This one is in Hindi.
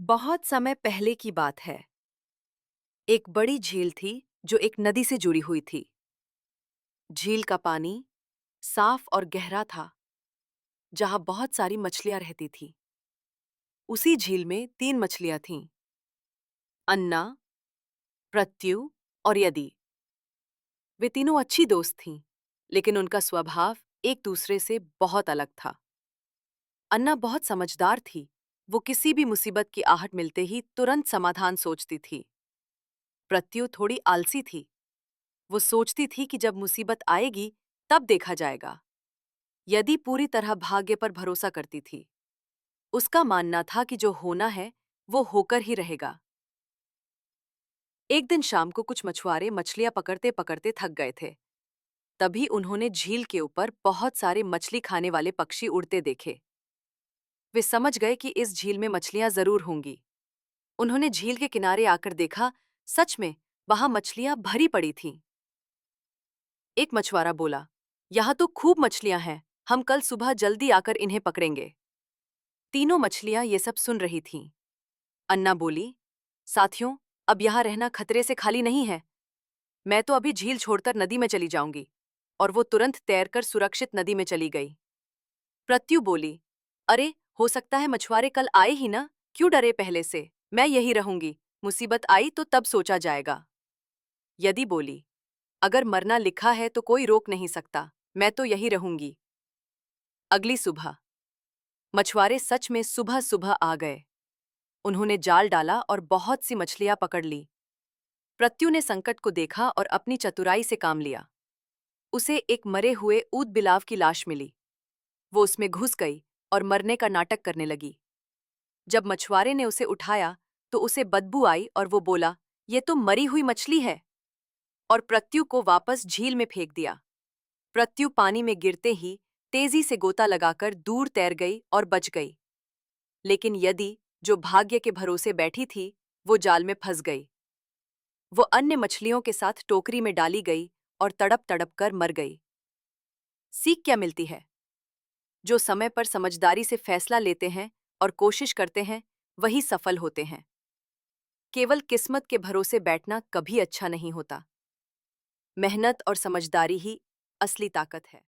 बहुत समय पहले की बात है। एक बड़ी झील थी जो एक नदी से जुड़ी हुई थी। झील का पानी साफ और गहरा था, जहां बहुत सारी मछलियां रहती थीं। उसी झील में 3 मछलियां थीं, अन्ना, प्रत्यु और यदि। वे तीनों अच्छी दोस्त थीं, लेकिन उनका स्वभाव एक दूसरे से बहुत अलग था। अन्ना बहुत समझदार थी। वो किसी भी मुसीबत की आहट मिलते ही तुरंत समाधान सोचती थी। प्रत्यु थोड़ी आलसी थी। वो सोचती थी कि जब मुसीबत आएगी तब देखा जाएगा। यदि पूरी तरह भाग्य पर भरोसा करती थी। उसका मानना था कि जो होना है वो होकर ही रहेगा। एक दिन शाम को कुछ मछुआरे मछलियां पकड़ते पकड़ते थक गए थे। तभी उन्होंने झील के ऊपर बहुत सारे मछली खाने वाले पक्षी उड़ते देखे। वे समझ गए कि इस झील में मछलियां जरूर होंगी। उन्होंने झील के किनारे आकर देखा, सच में वहां मछलियां भरी पड़ी थीं। एक मछुआरा बोला, यहाँ तो खूब मछलियां हैं, हम कल सुबह जल्दी आकर इन्हें पकड़ेंगे। तीनों मछलियां ये सब सुन रही थीं। अन्ना बोली, साथियों, अब यहाँ रहना खतरे से खाली नहीं है। मैं तो अभी झील छोड़कर नदी में चली जाऊंगी। और वो तुरंत तैरकर सुरक्षित नदी में चली गई। प्रत्यु बोली, अरे, हो सकता है मछुआरे कल आए ही ना, क्यों डरे पहले से, मैं यही रहूंगी, मुसीबत आई तो तब सोचा जाएगा। यदि बोली, अगर मरना लिखा है तो कोई रोक नहीं सकता, मैं तो यही रहूंगी। अगली सुबह मछुआरे सच में सुबह सुबह आ गए। उन्होंने जाल डाला और बहुत सी मछलियां पकड़ ली। प्रत्यु ने संकट को देखा और अपनी चतुराई से काम लिया। उसे एक मरे हुए ऊद बिलाव की लाश मिली। वो उसमें घुस गई और मरने का नाटक करने लगी। जब मछुआरे ने उसे उठाया तो उसे बदबू आई और वो बोला, ये तो मरी हुई मछली है, और प्रत्यु को वापस झील में फेंक दिया। प्रत्यु पानी में गिरते ही तेजी से गोता लगाकर दूर तैर गई और बच गई। लेकिन यदि, जो भाग्य के भरोसे बैठी थी, वो जाल में फंस गई। वो अन्य मछलियों के साथ टोकरी में डाली गई और तड़प तड़प कर मर गई। सीख क्या मिलती है? जो समय पर समझदारी से फैसला लेते हैं और कोशिश करते हैं, वही सफल होते हैं। केवल किस्मत के भरोसे बैठना कभी अच्छा नहीं होता। मेहनत और समझदारी ही असली ताकत है।